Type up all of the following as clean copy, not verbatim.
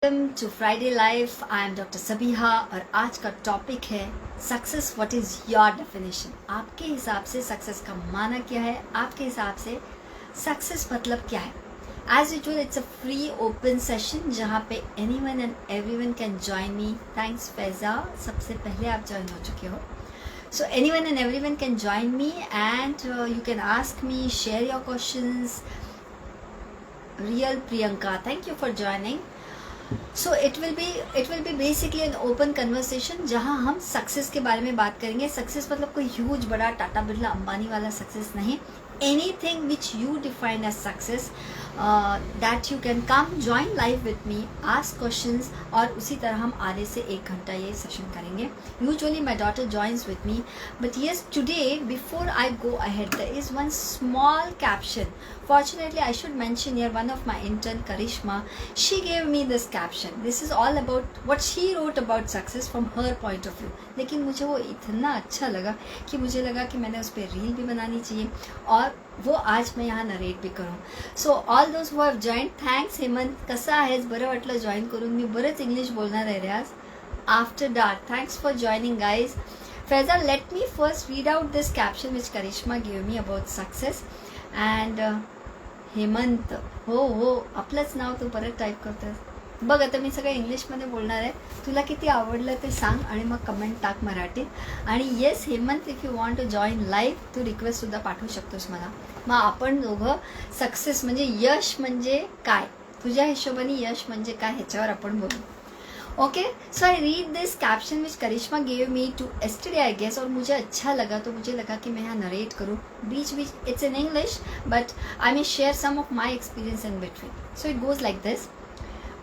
Welcome to Friday life. I am doctor Sabiha और आज का टॉपिक है success. What is your definition? आपके हिसाब से सक्सेस का माना क्या है? आपके हिसाब से सक्सेस मतलब क्या है? As usual it's a free open session जहाँ पे anyone and everyone can join me. Thanks Faiza, सबसे पहले आप ज्वाइन हो चुके हो। So anyone and everyone can join me and you can ask me, share your questions. Real Priyanka, thank you for joining. So it will be basically an open conversation जहाँ हम success के बारे में बात करेंगे। सक्सेस मतलब कोई huge बड़ा टाटा बिरला अंबानी वाला सक्सेस नहीं। Anything which you define as success, that you can come join live with me, ask questions और उसी तरह हम आधे से 1 घंटा ये सेशन करेंगे। Usually my daughter joins with me, but yes, today before I go ahead there is one small caption. Fortunately I should mention here one of my intern Karishma, she gave me this caption. This is all about what she wrote about success from her point of view. लेकिन मुझे वो इतना अच्छा लगा कि मुझे लगा कि मैंने उस पर रील भी बनानी चाहिए और वो आज मैं यहाँ नरेट भी करूँ. So all those who have join, thanks Hemant. कसं आहेस? बरं वाटलं जॉईन करून. मी बरंच इंग्लिश बोलणार आहे रे आज after dark. Thanks for joining guys. Faizal, let me first read out this caption which Karishma gave me about success. And Hemant, हो आपलंच नाव तू परत टाईप करतोस. बघ आता मी सगळं इंग्लिशमध्ये बोलणार आहे. तुला किती आवडलं ते सांग आणि मग कमेंट टाक मराठीत. आणि yes Hemant, if you want to join live तू रिक्वेस्टसुद्धा पाठवू शकतोस मला. मग आपण दोघं सक्सेस म्हणजे यश म्हणजे काय, तुझ्या हिशोबाने यश म्हणजे काय ह्याच्यावर आपण बोलू. Okay, so I read this caption which Karishma gave me to yesterday I guess. और मुझे अच्छा लगा तो मुझे लगा कि मैं यहाँ नरेट करूँ. बीच it's in English but I may share some of my experience in between. So it goes like this.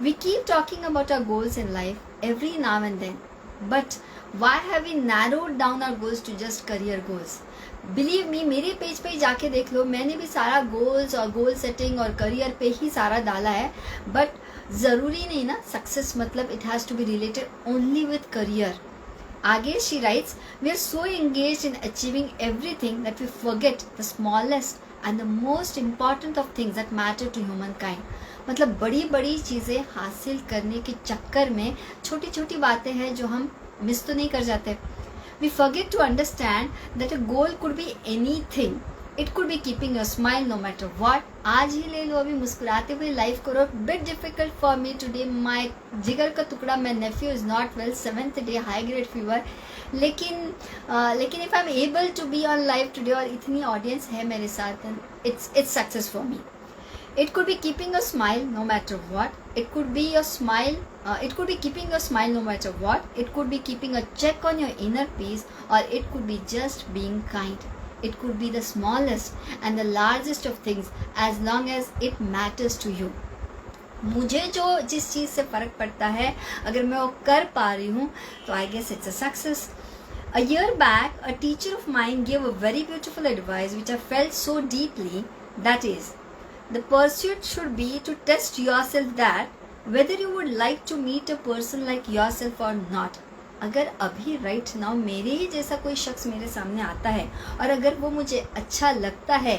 We keep talking about our goals in life every now and then, but why have we narrowed down our goals to just career goals? Believe me, मेरे page पे जाके देख लो, मैंने भी सारा goals और goal setting और career पे ही सारा डाला है. बट ज़रूरी नहीं ना सक्सेस मतलब it has to be related only with career. आगे she writes, we are so engaged in achieving everything that we forget the smallest and the most important of things that matter to humankind. मतलब बड़ी बड़ी चीज़ें हासिल करने के चक्कर में छोटी छोटी बातें हैं जो हम मिस तो नहीं कर जाते. We forget to understand that a goal could be anything. It could be keeping your smile no matter what. आज ही ले लो, अभी मुस्कुराते हुए लाइफ करो. Bit difficult for me today, my जिगर का टुकड़ा, my nephew is not well, 7th day, high grade fever. लेकिन if I am able to be on live today और इतनी ऑडियंस है मेरे साथ, it's success for me. It could be keeping a smile no matter what. It could be your smile. It could be keeping your smile no matter what. It could be keeping a check on your inner peace, or it could be just being kind. It could be the smallest and the largest of things as long as it matters to you. मुझे जो जिस चीज़ से फ़र्क पड़ता है अगर मैं वो कर पा रही हूँ तो I guess it's a success. A year back, a teacher of mine gave a very beautiful advice which I felt so deeply. That is, the pursuit should be to test yourself that whether you would like to meet a person like yourself or not. अगर अभी right now मेरे ही जैसा कोई शख्स मेरे सामने आता है और अगर वो मुझे अच्छा लगता है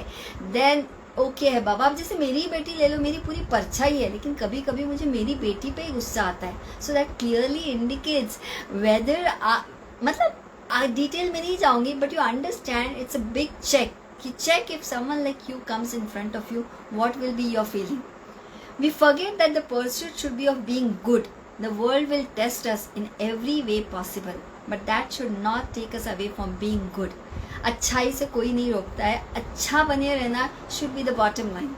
देन ओके है बाबा. अब जैसे मेरी ही बेटी ले लो, मेरी पूरी परछाई है लेकिन कभी कभी मुझे मेरी बेटी पे ही गुस्सा आता है. So that clearly indicates whether मतलब डिटेल में नहीं जाऊंगी but you understand it's a big check. Check if someone like you comes in front of you, what will be your feeling? We forget that the pursuit should be of being good. The world will test us in every way possible, but that should not take us away from being good. अच्छाई से कोई नहीं रोकता है, अच्छा बने रहना should be the bottom line.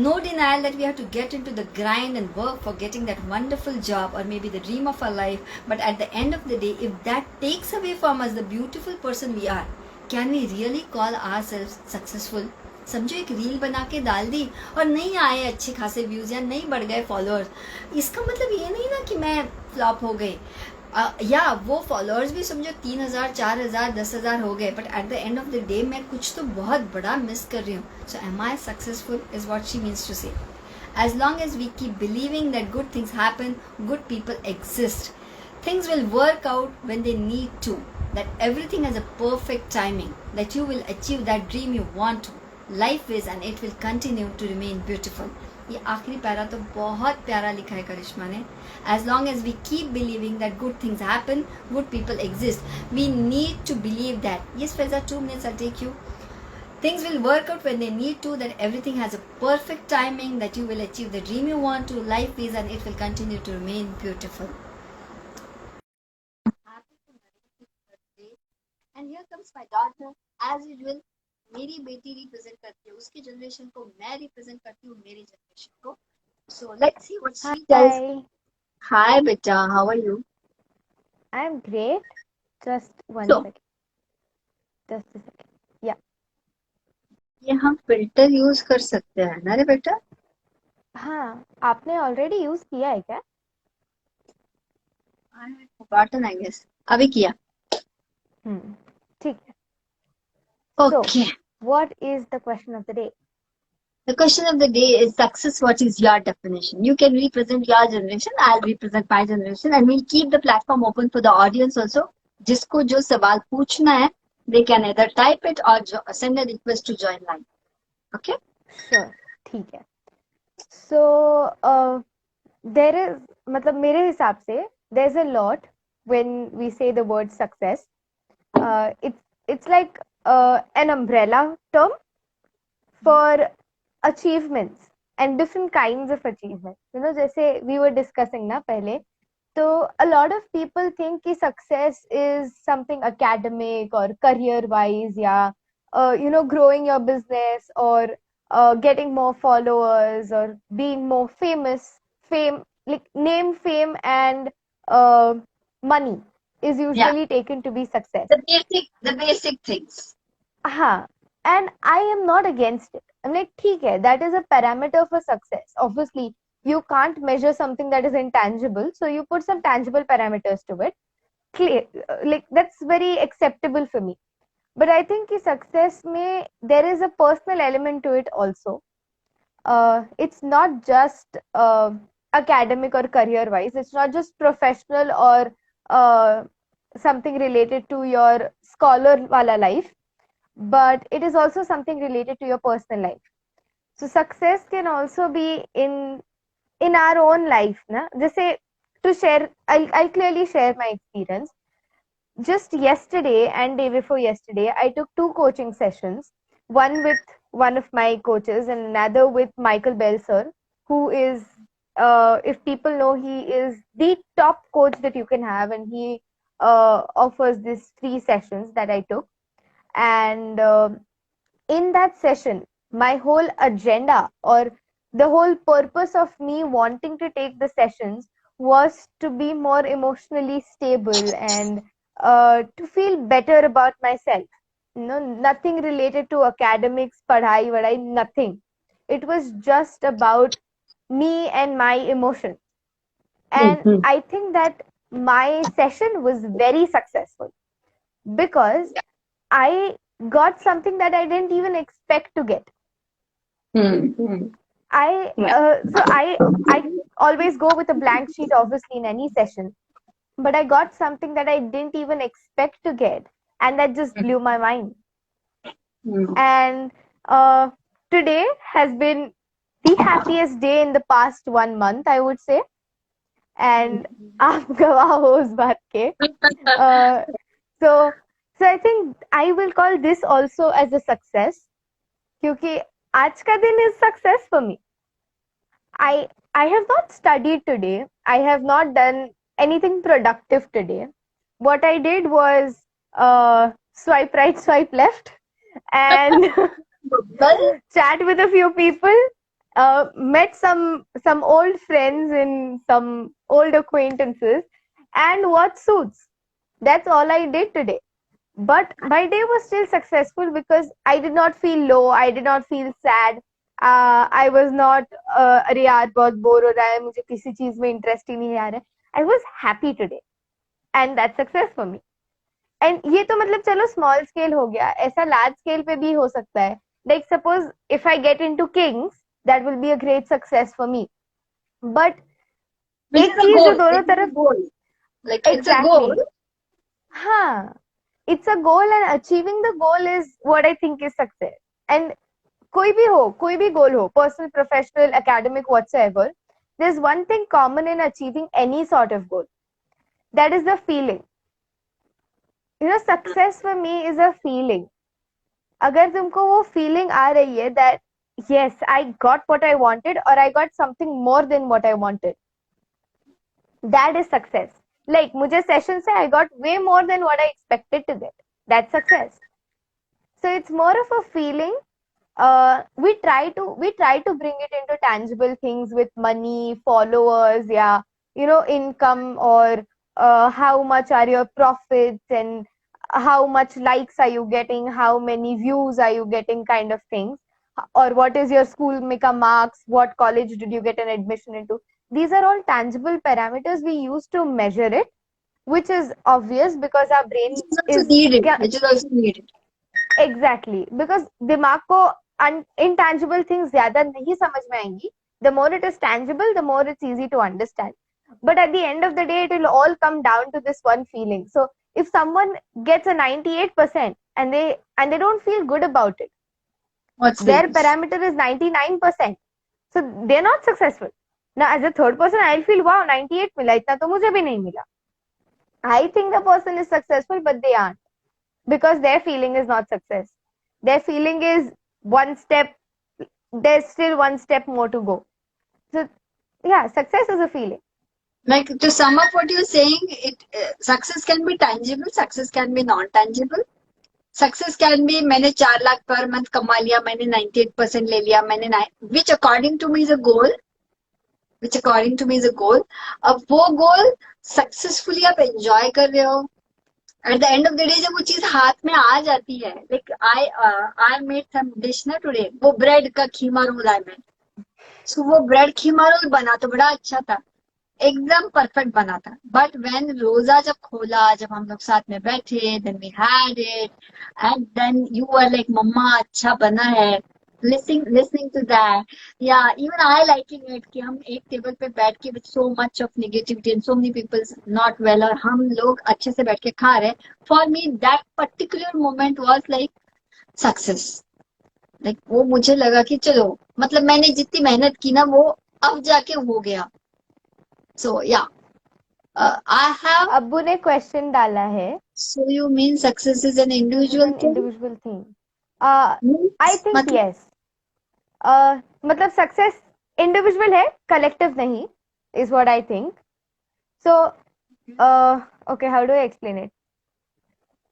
No denial that we have to get into the grind and work for getting that wonderful job or maybe the dream of our life, but at the end of the day, if that takes away from us the beautiful person we are, can we really call our self successful? समझो एक reel बना के डाल दी और नहीं आए अच्छे खासे व्यूज़ या नहीं बढ़ गए फॉलोअर्स, इसका मतलब ये नहीं ना कि मैं फ्लॉप हो गई. या वो फॉलोअर्स भी समझो 3,000 4,000 10,000 हो गए but at the end of the day मैं कुछ तो बहुत बड़ा मिस कर रही हूँ. So am I successful is what she means to say. As long as we keep believing that good things happen, good people exist, things will work out when they need to, that everything has a perfect timing, that you will achieve that dream you want to. Life is and it will continue to remain beautiful. ये आखिरी para तो बहुत प्यारा लिखा है करिश्मा ने. As long as we keep believing that good things happen, good people exist, we need to believe that. Yes, Faiza, 2 minutes, I'll take you. Things will work out when they need to, that everything has a perfect timing, that you will achieve the dream you want to, life is, and it will continue to remain beautiful. And here comes my daughter, as usual. मेरी बेटी represent करती है उसकी generation को, मैं represent करती हूँ मेरी जनरेशन को. So let's see what she does. Hi, Hi beta, how are you? I'm great. Just one So second. Just a second. Yeah. ये हम फिल्टर यूज कर सकते हैं ना रे बेटा? हाँ, आपने ऑलरेडी यूज किया है क्या? I had forgotten, I guess. अभी किया. ठीक है. Okay. So, what is the question of the day? The question of the day is success. What is your definition? You can represent your generation. I'll represent my generation, and we'll keep the platform open for the audience also. जिसको जो सवाल पूछना है, they can either type it or send a request to join live. Okay? Sure. ठीक है. So, there is, मतलब मेरे हिसाब से, there's a lot when we say the word success. It's like an umbrella term for achievements and different kinds of achievements. You know, जैसे we were discussing ना पहले, तो a lot of people think कि success is something academic or career wise, या growing your business or getting more followers or being more famous. Fame, like name, fame, and money is usually taken to be success. The basic things. हाँ, and I am not against it. I'm like, ठीक है, that is a parameter for success. Obviously, you can't measure something that is intangible, so you put some tangible parameters to it. Clear, like that's very acceptable for me. But I think कि success में there is a personal element to it also. It's not just academic or career wise. It's not just professional or something related to your scholar wala life, but it is also something related to your personal life. So success can also be in our own life, na? Jैसे to share, I'll clearly share my experience. Just yesterday and day before yesterday, I took 2 coaching sessions. One with one of my coaches and another with Michael Bell sir, who is, if people know, he is the top coach that you can have, and he offers these 3 sessions that I took. And in that session, my whole agenda or the whole purpose of me wanting to take the sessions was to be more emotionally stable and to feel better about myself. Nothing related to academics, padhai, nothing. It was just about me and my emotions. And I think that my session was very successful because I got something that I didn't even expect to get. I always go with a blank sheet, obviously, in any session, but I got something that I didn't even expect to get, and that just blew my mind. And today has been the happiest day in the past 1 month, I would say. And आप गवाह हो उस बात के. So I think I will call this also as a success, क्योंकि आज का दिन is success for me. I have not studied today. I have not done anything productive today. What I did was swipe right, swipe left, and chat with a few people. Met some old friends and some old acquaintances, and watch Suits. That's all I did today. But my day was still successful because I did not feel low. I did not feel sad. I was not अरे यार बहुत bore हो रहा है, मुझे किसी चीज में इंटरेस्ट ही नहीं आ रहा है. I was happy today, and that's success for me. And ये तो मतलब चलो small scale हो गया, ऐसा large scale पे भी हो सकता है. Like suppose if I get into Kings, that will be a great success for me. But एक चीज जो दोनों तरफ, like it's a goal. हाँ, it's a goal, and achieving the goal is what I think is success. And कोई भी goal हो, personal, professional, academic, whatsoever, there's one thing common in achieving any sort of goal. That is the feeling. Success for me is a feeling. अगर तुमको वो feeling आ रही है that yes, I got what I wanted or I got something more than what I wanted, that is success. Like मुझे session से I got way more than what I expected to get. That's success. So it's more of a feeling. We try to bring it into tangible things with money, followers, yeah, income, or how much are your profits and how much likes are you getting, how many views are you getting, kind of things, or what is your school meka marks, what college did you get an admission into. These are all tangible parameters we use to measure it, which is obvious because our brain is which is also needed. Exactly, because दिमाग को intangible things ज्यादा नहीं समझ में आएंगी. The more it is tangible, the more it's easy to understand. But at the end of the day, it will all come down to this one feeling. So if someone gets a 98% and they don't feel good about it, their parameter is 99%. So they're not successful. Now, as a third person, I'll feel, wow, 98 मिला, इतना तो मुझे भी नहीं मिला. I think the person is successful, but they aren't. Because their feeling is not success. Their feeling is there's still one step more to go. So, yeah, success is a feeling. Like, to sum up what you're saying, success can be tangible, success can be non-tangible. Success can be, मैंने 4 lakh per month कमा लिया, मैंने 98% ले लिया, which according to me is a goal. अब वो goal successfully आप enjoy कर रहे हो. At the end of the day, जब वो चीज हाथ में आ जाती है, like I made some dish ना today, वो bread का खीमा रोल I made. So वो bread खीमा रोल बना तो बड़ा अच्छा था, एकदम परफेक्ट बना था. बट व्हेन रोजा जब खोला, जब हम लोग साथ में बैठे, then we had it, and then you were like, मम्मा अच्छा बना है. Listening to that, yeah, even I liking it कि हम एक टेबल पे बैठ के with so much of negativity and so many people not well, और हम लोग अच्छे से बैठ के खा रहे. For me that particular moment was like success. Like वो मुझे लगा कि चलो, मतलब मैंने जितनी मेहनत की ना, वो अब जाके हो गया. So yeah, I have. अब्बू ने question डाला है. So you mean success is an individual thing? Individual thing. I think yes. मतलब success individual है, collective नहीं, is what I think. So, okay, how do I explain it?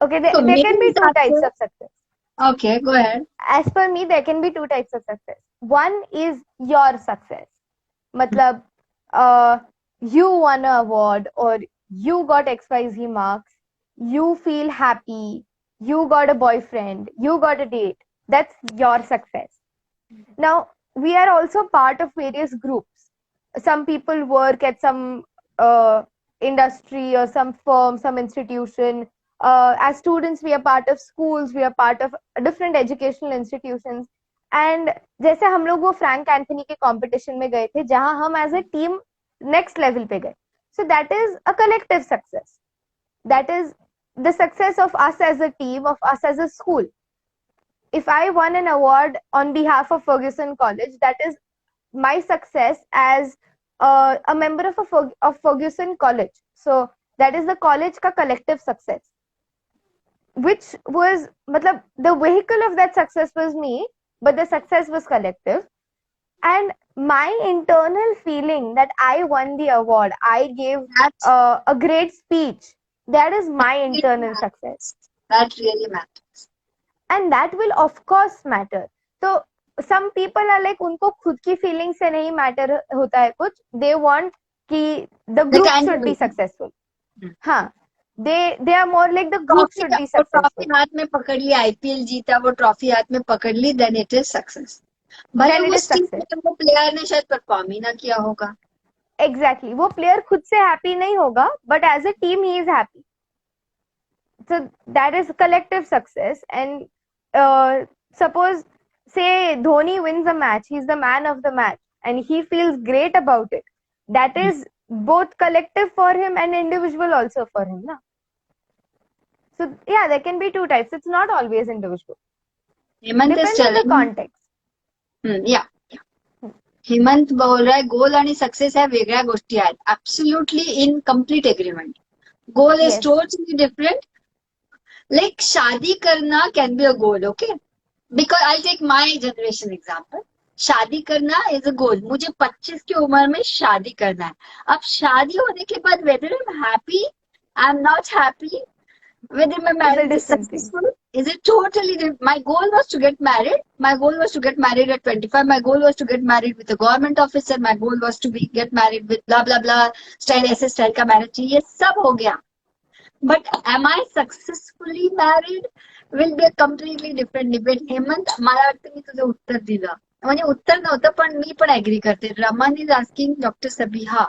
Okay, there can be two types of success. Okay, go ahead. As per me, there can be two types of success. One is your success. मतलब, you won an award or you got XYZ marks, you feel happy, you got a boyfriend, you got a date. That's your success. Now, we are also part of various groups. Some people work at some industry or some firm, some institution. As students, we are part of schools, we are part of different educational institutions. And जैसे हम लोग वो Frank Anthony के competition में गए थे, जहां हम as a team next level पे गए. So that is a collective success. That is the success of us as a team, of us as a school. If I won an award on behalf of Fergusson College, that is my success as a member of Fergusson College. So that is the college ka collective success, which was, matlab, the vehicle of that success was me, but the success was collective. And my internal feeling that I won the award, I gave a great speech, that is my internal success. That really matters. And that will of course matter. So some people are like, उनको खुद की feelings से नहीं matter होता है कुछ. They want कि the group should be successful. हाँ, they are more like the group should be successful. Trophy हाथ में पकड़ ली, IPL जीता, वो ट्रॉफी हाथ में पकड़ ली, then it is success. भले उस टीम में वो प्लेयर ने शायद परफॉर्म ही ना किया होगा. Exactly, वो प्लेयर खुद से हैप्पी नहीं होगा, but as a team he is happy. So that is collective success. And suppose, say Dhoni wins a match, he's the man of the match, and he feels great about it. That is both collective for him and individual also for him, na? So yeah, there can be two types. It's not always individual. Hemant Depends on the context. या हेमंत बोल रहा है गोल आणि success ह्या वेगळ्या गोष्टी आहेत. Absolutely in complete agreement. Goal is Yes. Totally different. Like शादी करना can be a goal. Okay, because I take my generation example. शादी करना इज अ गोल. मुझे 25 की उम्र में शादी करना है. अब शादी होने के बाद whether I am happy, I am not happy, whether my It's a marriage is different thing. successful is it totally different. My goal was to get married. My goal was to get married at 25. My goal was to get married with a government officer. My goal was to be get married with blah blah blah style. ऐसे style का marriage चाहिए, ये सब हो गया. But am I successfully married will be a completely different debate. Hemant, मला वाटतं मी तुझं उत्तर दिलं. म्हणजे उत्तर नव्हतं, पण मी पण ऍग्री करते. Raman is asking doctor Sabiha.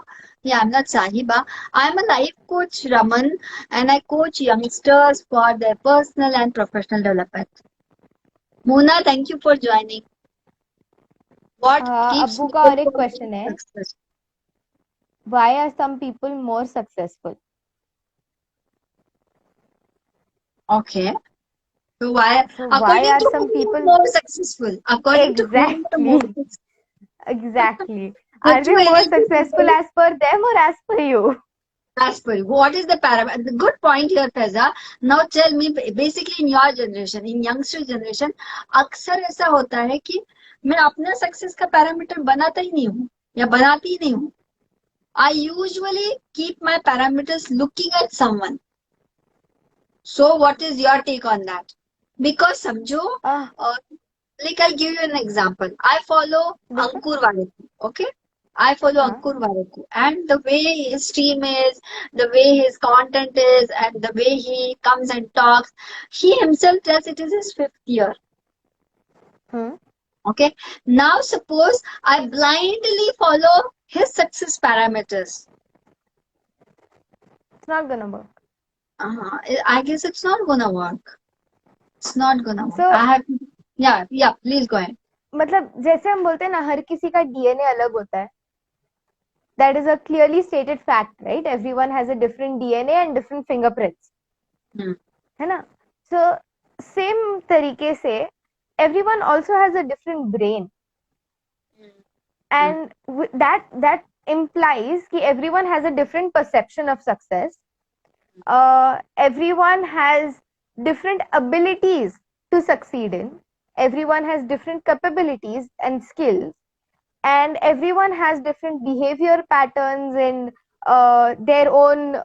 Yeah, I'm not Sahiba. I'm a life coach, Raman, and I coach youngsters for their personal and professional development. Mona, thank you for joining. What keeps अब्बू का people और एक from question है, success? why are some people more successful? Okay. So why, So why according are to some whom they are people more successful? According to whom they are more exactly successful? exactly The are they two more energy successful people, as per them or as per you? as per you. What is the parameter? The good point here, Faiza. Now tell me, basically in your generation, in youngster generation, अक्सर ऐसा होता है कि मैं अपना success का parameter बनाता ही नहीं हूँ या बनाती ही नहीं हूँ. I usually keep my parameters looking at someone. So what is your take on that? Because समझो, uh, like I'll give you an example. I follow बिल्कुल. Ankur Wareku. Okay, I follow हाँ. Ankur Wareku, and the way his stream is, the way his content is, and the way he comes and talks, he himself tells it is his 5th year. Hmm. Okay, now suppose I blindly follow his success parameters. It's not gonna work. I guess it's not gonna work. It's not gonna work. So I have, yeah, please go ahead. मतलब जैसे हम बोलते हैं ना, हर किसी का DNA अलग होता है. That is a clearly stated fact, right? Everyone has a different DNA and different fingerprints. Hmm. है ना? So same तरीके से everyone also has a different brain, and that implies कि everyone has a different perception of success. Everyone has different abilities to succeed in. Everyone has different capabilities and skills, and everyone has different behavior patterns in their own,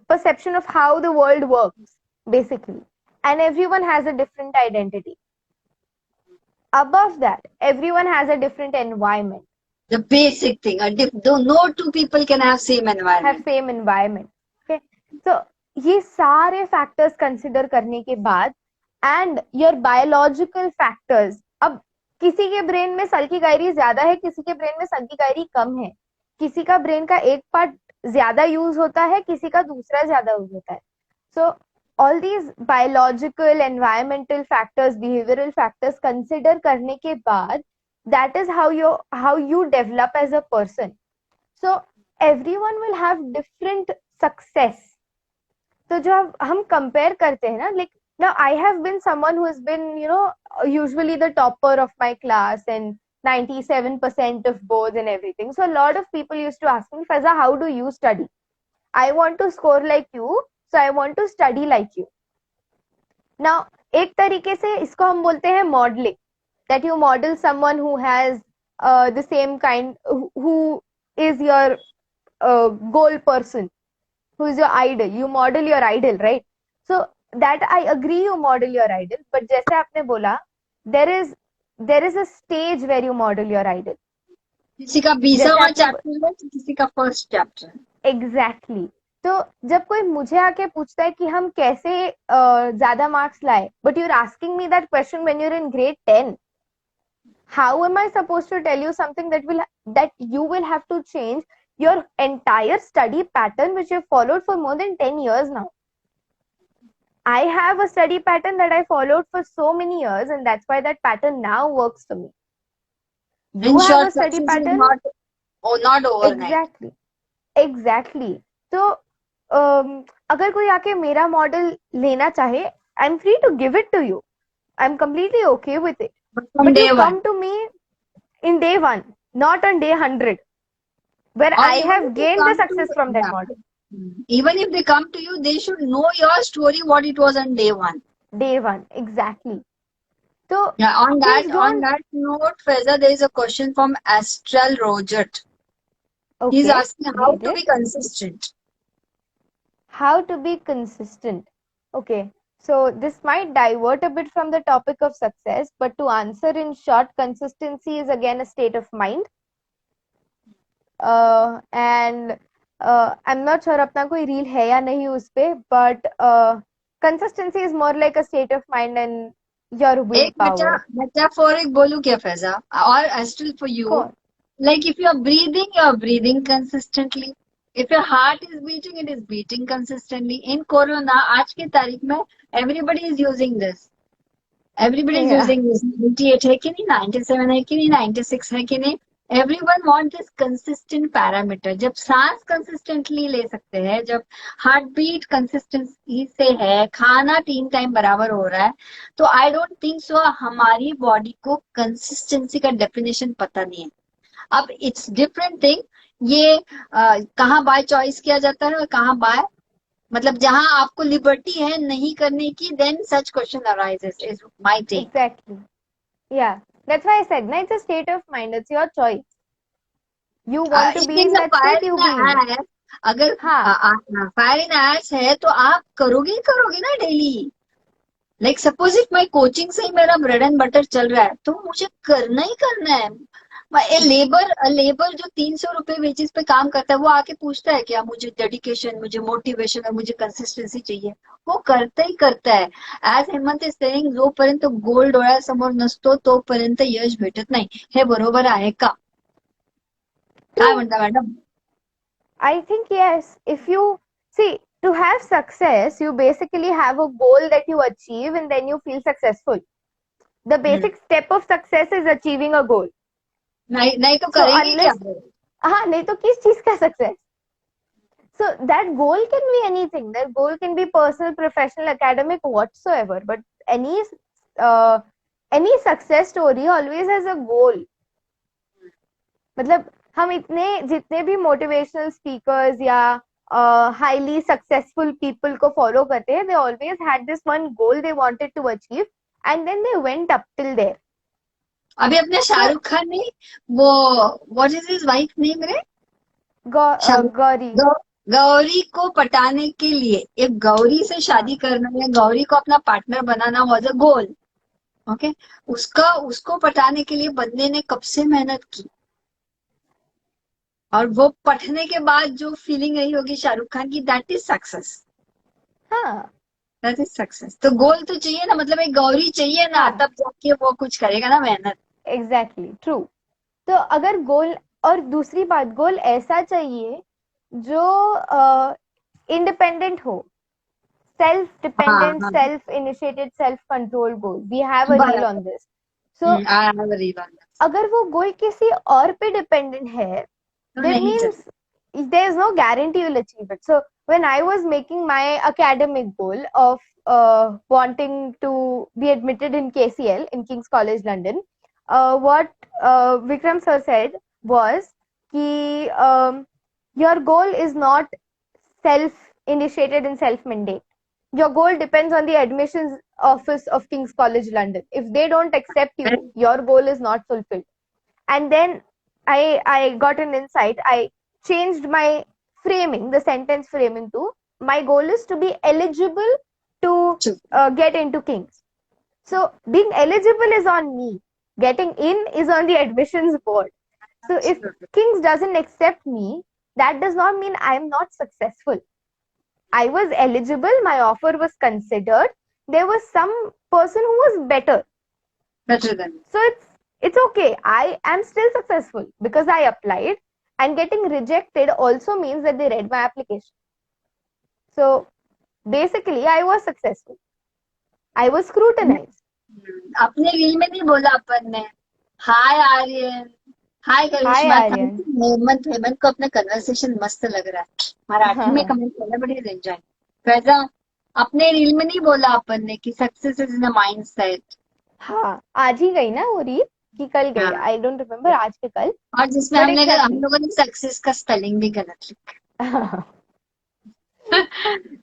perception of how the world works, basically. And everyone has a different identity. Above that, everyone has a different environment. The basic thing. No two people can have same Have environment. same environment. Okay, so ये सारे factors consider करने के बाद and your biological factors. अब किसी के brain में सल्की गायरी ज्यादा है, किसी के ब्रेन में सल्की गायरी कम है, किसी का ब्रेन का एक पार्ट ज्यादा यूज होता है, किसी का दूसरा ज्यादा यूज होता है. So all these biological, environmental factors, behavioral factors consider करने के बाद, that is how you develop as a person. So everyone will have different success. तो जो हम compare करते हैं ना, like now I have been someone who has been, usually the topper of my class and 97% of boards and everything. So a lot of people used to ask me, Faiza, how do you study? I want to score like you, so I want to study like you. Now एक तरीके से इसको हम बोलते हैं modeling, that you model someone who has the same kind, who is your goal person, who is your idol. You model your idol, right? So that I agree, you model your idol, but जैसे आपने बोला, there is a stage where you model your idol. किसी का जैसे 20वां आपने chapter है, किसी का फर्स्ट चैप्टर है. एग्जैक्टली. तो जब कोई मुझे आके पूछता है कि हम कैसे ज्यादा मार्क्स लाए, but you are asking me that question when you are in grade 10, how am I supposed to tell you something that you will have to change your entire study pattern which you've followed for more than 10 years now? I have a study pattern that I followed for so many years, and that's why that pattern now works for me. You In have short, a study success is pattern. not overnight. Exactly. तो अगर कोई आके मेरा model लेना चाहे, I am free to give it to you. I am completely okay with it. from But day you one. come to me in day one, not on day 100, where Or I even have if they gained the come success to, from that yeah. model. Even if they come to you, they should know your story, what it was on day one. Day one, exactly. So Yeah, things on don't. that note, Faiza, there is a question from Astral Rojat. He's Okay, asking how read to it. be consistent. How to be consistent. Okay, so this might divert a bit from the topic of success, but to answer in short, consistency is again a state of mind. And I'm not sure अपना कोई reel है या नहीं उस पे, but consistency is more like a state of mind and your एक willpower. Metaphoric बोलूं क्या फैजा? और astral for Go you, on. like if you are breathing consistently. If your heart is beating, it is beating consistently. In Corona, आज की तारीख में everybody is using this. Everybody is Yeah. using this. 98 है कि नहीं, 97 है कि नहीं, 96 है कि नहीं. Everyone want this consistent parameter. जब सांस consistently ले सकते हैं, जब हार्ट बीट कंसिस्टेंसी से है, खाना 3 टाइम बराबर हो रहा है, तो आई डोंट थिंक सो हमारी बॉडी को कंसिस्टेंसी का डेफिनेशन पता नहीं है. अब इट्स डिफरेंट थिंग. ये कहाँ बाय चॉइस किया जाता है और कहाँ बाय, मतलब जहां आपको लिबर्टी है नहीं करने की, then such question arises, is my take. Exactly. Yeah. That's why I said, na, it's a state of mind. It's your choice. You want to it be is in a that state, fire you in be in it. S. अगर हाँ. Fire in S है तो आप करोगे ही करोगे ना daily. Like suppose if my coaching से ही मेरा ब्रेड एंड बटर चल रहा है, तो मुझे करना ही करना है. लेबर जो 300 रुपए वेजेस पे काम करता है, वो आके पूछता है क्या मुझे डेडिकेशन, मुझे मोटिवेशन और मुझे कंसिस्टन्सी चाहिए? वो करता ही करता है. ऍज हेमंत इज सेइंग, जोपर्यंत गोल डोळ्यासमोर नसतो तोपर्यंत यश भेटत नाही. हे बरोबर आहे का? काय True. म्हणता madam? I think yes. If you see, to have success, you basically have a goal that you achieve and then you feel successful. The basic step of success is achieving a goal. नहीं नहीं तो So करेंगे क्या? unless, हाँ, नहीं तो किस चीज का success? So that goal can be anything. That goal can be personal, professional, academic, whatsoever. But uh, any success story always has a goal. मतलब हम इतने जितने भी मोटिवेशनल स्पीकर्स या हाईली सक्सेसफुल पीपल को फॉलो करते हैं, they always had this one goal they wanted to achieve and then they went up till there. अभी अपने शाहरुख खान ने वो, what is his wife name रे? गौरी. गौरी को पटाने के लिए, एक गौरी से शादी करना या गौरी को अपना partner banana was a goal. Okay, उसको पटाने के लिए बंदे ने कब से मेहनत की, और वो पढ़ने के बाद जो फीलिंग रही होगी शाहरुख खान की, दैट इज सक्सेस. हाँ. That is success. तो गोल तो चाहिए ना, मतलब एक गौरी चाहिए ना, हाँ. तब जाके वो कुछ करेगा ना मेहनत. Exactly true. तो अगर गोल, और दूसरी बात, गोल ऐसा चाहिए जो इंडिपेंडेंट हो, self dependent, हाँ, self initiated, self controlled goal. We have a reel on this. So I have a reel on that. अगर वो गोल किसी और पे डिपेंडेंट है, तो that नहीं means चल. there is no guarantee you'll achieve it. So when I was making my academic goal of wanting to be admitted in KCL, in King's College London, what Vikram sir said was कि your goal is not self initiated and self mandate. Your goal depends on the admissions office of King's College London. If they don't accept you, your goal is not fulfilled. And then I got an insight. I changed my framing, the sentence framing, to my goal is to be eligible to get into King's. So being eligible is on me. Getting in is on the admissions board. So if King's doesn't accept me, that does not mean I am not successful. I was eligible, my offer was considered. There was some person who was better. better than. So it's okay. I am still successful because I applied, and getting rejected also means that they read my application. So basically, I was successful. I was scrutinized. अपने reel में नहीं बोला अपन ने हाय आर्यन, हाय Hi करिश्मा. Aryan. Hemant को अपना conversation मस्त लग रहा है. मराठी में कमेंट करना, बट इज एंजॉय. फैजा, अपने रील में नहीं बोला अपन ने कि success is in a mindset. हाँ, आज ही गई ना वो रील कि कल गई, हाँ, आई डोंट रिमेम्बर आज के कल, और जिसमें बट हम एग्जैक्टली। लोगों ने सक्सेस का स्पेलिंग भी गलत लिखा।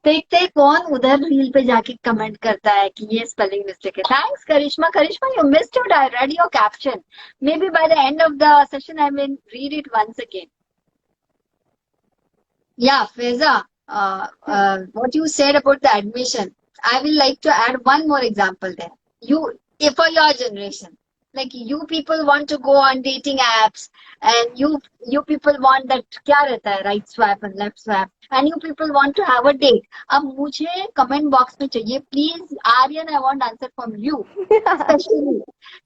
देखते हैं कौन उधर रील पे जाके कमेंट करता है कि ये स्पेलिंग मिस्टेक है। Thanks Karishma. Karishma, you missed it, I read your caption, maybe by the end of the session I will read it once again. Yeah, Faiza, what you said about the admission, I will like to add one more example there. If for your generation, like you people want to go on dating apps, and you people want that क्या रहता है right swipe and left swipe, and you people want to have a date. अब मुझे comment box में चाहिए, please Aryan, I want answer from you,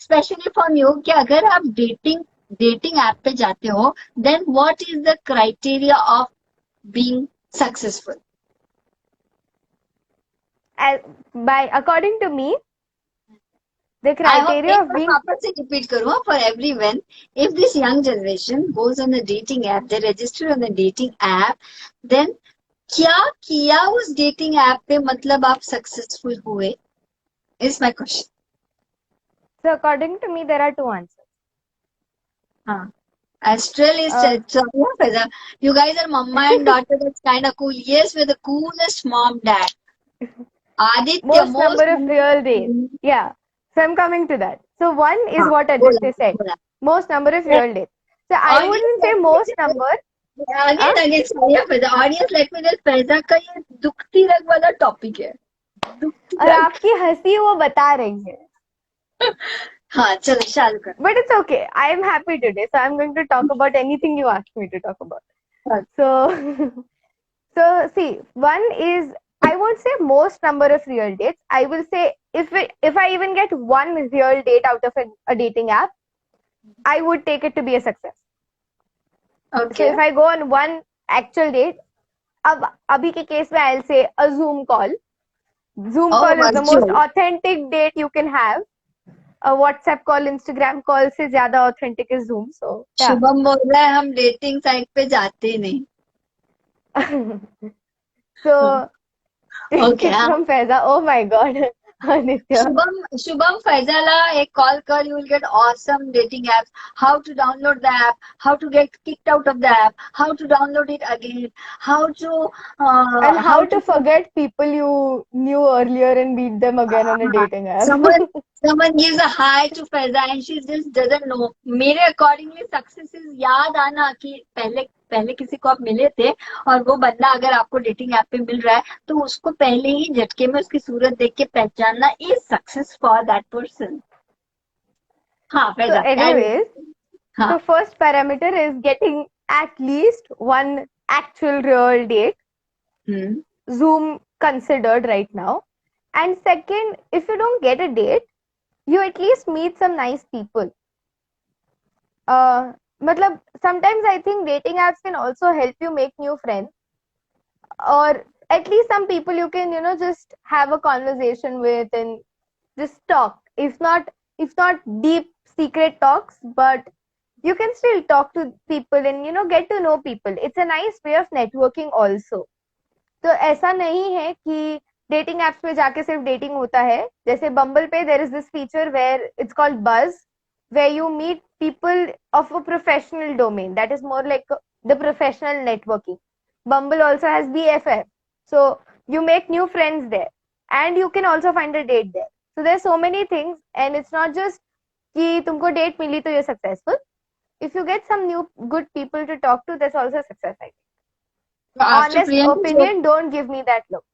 specially from you, कि अगर आप डेटिंग ऐप पे जाते हो, then what is the criteria of being successful? By according to me, the I hope criteria एक of बार being वापस से repeat करूँ for everyone. If this young generation goes on a dating app, they register on a dating app, then क्या किया उस dating app पे, मतलब आप successful हुए, is my question. so according to me there are two answers. हाँ. Astral is Uh, Faiza. You guys are mama and daughter. That's kind of cool. Yes, we're the coolest mom dad. Aditya, most most number of real days. Yeah. So I'm coming to that. So one is हाँ, what बोला Aditya said. बोला. Most number of real days. So I Audience, wouldn't say let me most just number. again sorry Faiza. Audience, let me just, Faiza का ये दुखती रग वाला topic है. दुखती और रग. आपकी हंसी वो बता रही है. हाँ, चलो चालू कर. But it's okay. I am happy today. So I'm going to talk about anything you ask me to talk about. हाँ. So, so see, one is I won't say most number of real dates. I will say if I even get one real date out of a dating app, I would take it to be a success. So Okay. if I go on one actual date, अब अभी के case में I'll say a Zoom call. Zoom Oh, call is the most virtual. authentic date you can have. A WhatsApp call, Instagram call से ज्यादा authentic is Zoom. So yeah. Shubham बोल रहा है हम डेटिंग साइट पे जाते ही नहीं. So Okay. tips from Faiza. Oh my God, Nitya. Shubham Faizala, a call call, you will get awesome dating apps. How to download the app, how to get kicked out of the app, how to download it again, how to And how to forget people you knew earlier and meet them again on a dating app. someone gives a hi to Faiza and she just doesn't know. मेरे accordingly success is याद आना कि पहले किसी को आप मिले थे और वो बंदा अगर आपको डेटिंग ऐप पे मिल रहा है तो उसको पहले ही झटके में उसकी सूरत देख के पहचानना is success for that person. हाँ So फैजा. anyways, हाँ. so first parameter is getting at least one actual real date. Zoom considered right now. And second, if you don't get a date, you at least meet some nice people. Matlab, sometimes I think dating apps can also help you make new friends, or at least some people you can, just have a conversation with and just talk. If not deep secret talks, but you can still talk to people and get to know people. It's a nice way of networking also. तो ऐसा नहीं है कि dating apps पे जाके सिर्फ dating होता है. जैसे बम्बल पे there is this feature where it's called buzz, where you meet people of a professional domain. That is more like the professional networking. Bumble also has BFF. So you make new friends there. And you can also find a date there. So there's so many things. And it's not just कि तुमको date मिली तो you're successful. If you get some new good people to talk to, that's also a success, I think. After Honest Priyanka opinion, don't give me that look.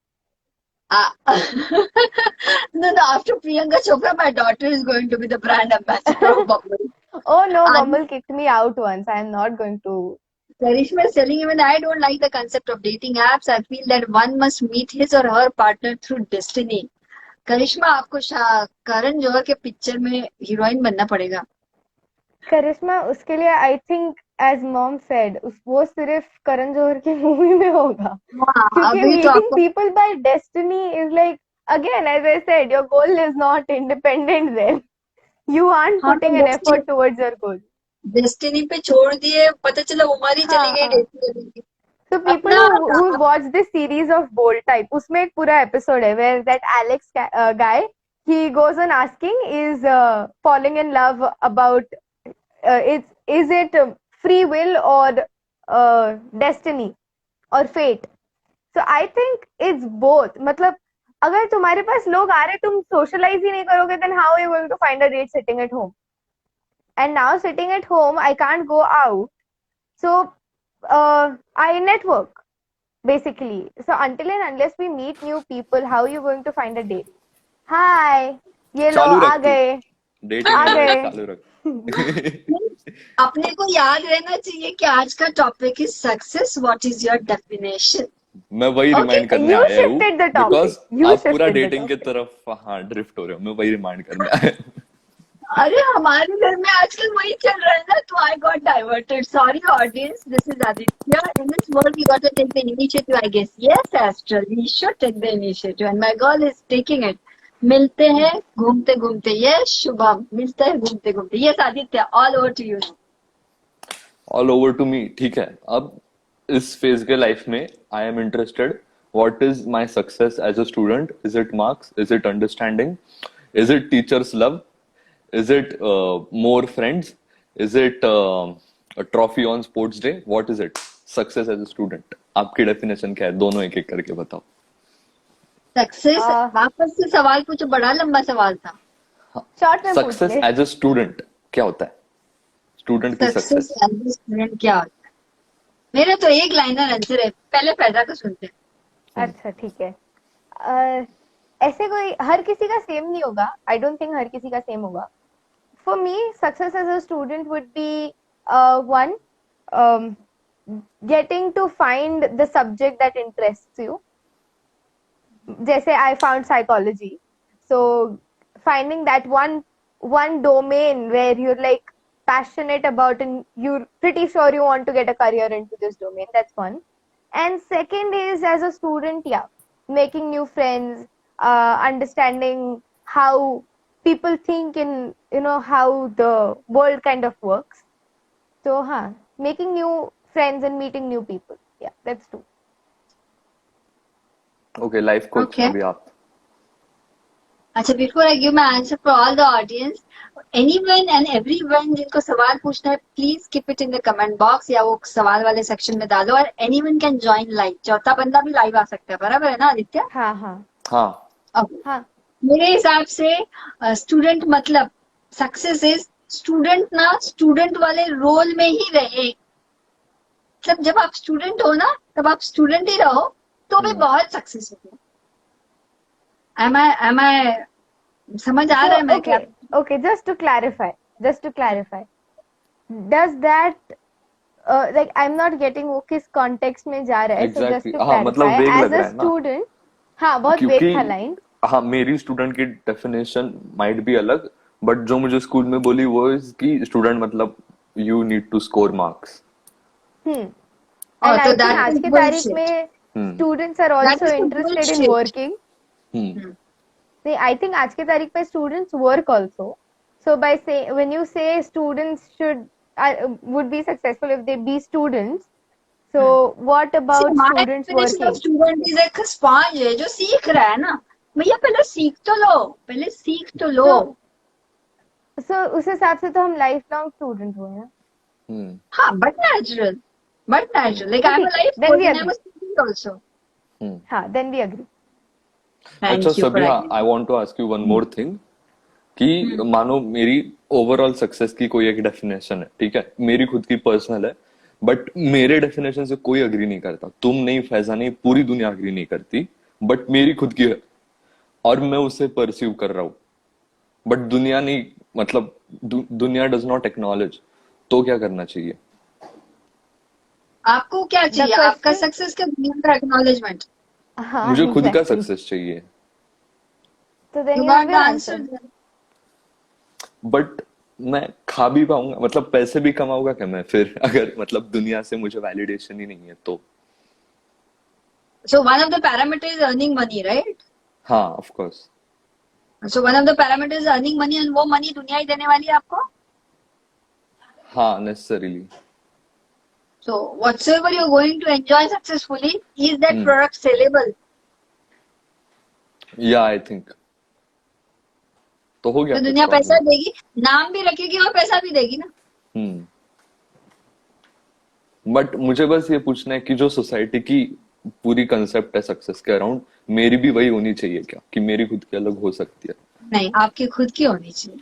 no, after Priyanka Chopra, my daughter is going to be the brand ambassador of Bumble. Oh no, Bumble kicked me out once. I am not going to. Karishma is telling even I don't like the concept of dating apps. I feel that one must meet his or her partner through destiny. करिश्मा, आपको करण जौहर के picture में heroine बनना पड़ेगा. करिश्मा उसके लिए I think as mom said वो सिर्फ करण जौहर की मूवी में होगा. क्योंकि meeting people by destiny is like, again as I said, your goal is not independent then. You aren't putting an effort towards your goal. Destiny पे छोड़ दिए, पता चला उमर ही चली गई destiny. So people who watch this series of Bold Type, उसमें एक पूरा एपिसोड है where that Alex guy he goes on asking, is falling in love about is it free will or destiny or fate? So I think it's both. मतलब अगर तुम्हारे पास लोग आ रहे, तुम socialize ही नहीं करोगे, then how are you going to find a date sitting at home? And now sitting at home, I can't go out, so I network basically. So until and unless we meet new people, how are you going to find a date? Hi, ये लो चालू आ रख तू गए dating uh and गए चालू रख अपने को याद रहना चाहिए कि आज का topic is success, what is your definition. मैं वही Okay, रिमाइंड करने You आया हूँ shifted the because topic. You आप पूरा shifted the डेटिंग के topic. तरफ हाँ ड्रिफ्ट हो रहे हो. मैं वही रिमाइंड करने आया हूँ. अरे हमारे घर में आजकल वही चल रहा है ना, तो I got diverted. Sorry audience, this is Aditya. In this world we got to take the initiative, I guess. Yes Astral, we should take the initiative and my girl is taking it. मिलते हैं घूमते घूमते. Yes Shubham, मिलते हैं घूमते घूमते. Yes Aditya, all over to you. All over to me. ठीक है, अब इस फेज के लाइफ में I am interested. What is my success as a student? Is it marks? Is it understanding? Is it teachers love? Is it more friends? Is it a trophy on sports day? What is it? Success as a student. आपकी definition क्या है? दोनों एक एक करके बताओ. Success, वापस से सवाल पूछो, बड़ा लंबा सवाल था. शॉर्ट में पूछ सक्सेस ले. एज अ स्टूडेंट क्या होता है? स्टूडेंट की success success. As a student क्या होता है? मेरे तो एक लाइनर आंसर है. पहले पैदा को सुनते हैं. अच्छा ठीक है. ऐसे कोई हर किसी का सेम नहीं होगा. आई डोंट थिंक हर किसी का सेम होगा. For me, success as a student would be one, um, getting to find the subject that interests you. जैसे I found psychology, so finding that one domain where you're like passionate about and you're pretty sure you want to get a career into this domain. That's one. And second is, as a student, yeah, making new friends, understanding how people think in, how the world kind of works. So making new friends and meeting new people. Yeah, that's two. Okay, life coach Okay. अभी आप. अच्छा, before I give my answer for all the audience, anyone and everyone जिनको सवाल पूछना है, please keep it in the comment box या वो सवाल वाले सेक्शन में डालो. और एनीवन कैन ज्वाइन लाइव. चौथा बंदा भी लाइव आ सकता है, बराबर है ना आदित्य? हाँ. हाँ. Okay. हाँ. मेरे हिसाब से स्टूडेंट मतलब सक्सेस इज स्टूडेंट ना स्टूडेंट वाले रोल में ही रहे. मतलब जब आप स्टूडेंट हो ना, तब आप स्टूडेंट ही रहो, तो भी बहुत सक्सेस हो. Am I समझ आ रहा है मैं क्या? Okay, just to clarify, does that like I'm not getting वो किस context में जा रहा है. So just Exactly. to हाँ, मतलब clarify, vague as लग रहा a है ना. student, हाँ बहुत क्योंकि vague था line. हाँ, मेरी स्टूडेंट की डेफिनेशन माइट बी अलग, बट जो मुझे स्कूल में बोली वो इज कि स्टूडेंट मतलब you need to score marks. And Oh, I so think that आज is की तारीख bullshit. में students are also is the interested in bullshit. working. नहीं, I think आज की तारीख पे students work also. So by say when you say students should would be successful if they be students. So what about See, my students definition of working? student is एक sponge है जो सीख रहा है ना. भैया पहले सीख तो लो, पहले सीख तो लो. So उस हिसाब से तो हम lifelong student हुए हैं. हाँ, but natural. Like I'm a Okay, life then coach we and I'm a agree. student also. हाँ, then we agree. Thank अच्छा you for Sabiha, agreeing. I want to ask you one more thing कि मानो मेरी overall success की कोई एक definition है, ठीक है, मेरी खुद की पर्सनल है, बट मेरे डेफिनेशन से कोई अग्री नहीं करता. तुम नहीं, फैजा नहीं, पूरी दुनिया अग्री नहीं करती, बट मेरी खुद की है और मैं उसे परस्यू कर रहा हूँ, बट दुनिया नहीं, मतलब दुनिया डज नॉट एक्नॉलेज. तो क्या करना चाहिए? आपको क्या चाहिए? question- आपका सक्सेस का दुनिया का एक्नॉलेजमेंट. हाँ, मुझे खुद का exactly. सक्सेस चाहिए, So then You you got have the your answer. answer. But मैं खा भी पाऊंगा, मतलब पैसे भी कमाऊंगा क्या मैं फिर, अगर मतलब दुनिया से मुझे वैलिडेशन ही नहीं है तो? So one of the parameters is earning money, right? हाँ, of course. So one of the parameters is earning money and वो money दुनिया ही देने वाली है आपको. हाँ, necessarily. So whatsoever you're going to enjoy successfully, is that product sellable? या I think तो हो गया तो फिर दुनिया पैसा प्रॉब्लम। देगी, नाम भी रखेगी और पैसा भी देगी ना। बट मुझे बस ये पूछना है कि जो सोसाइटी की पूरी कंसेप्ट है सक्सेस के अराउंड, मेरी भी वही होनी चाहिए क्या, कि मेरी खुद की अलग हो सकती है? नहीं, आपकी खुद की होनी चाहिए,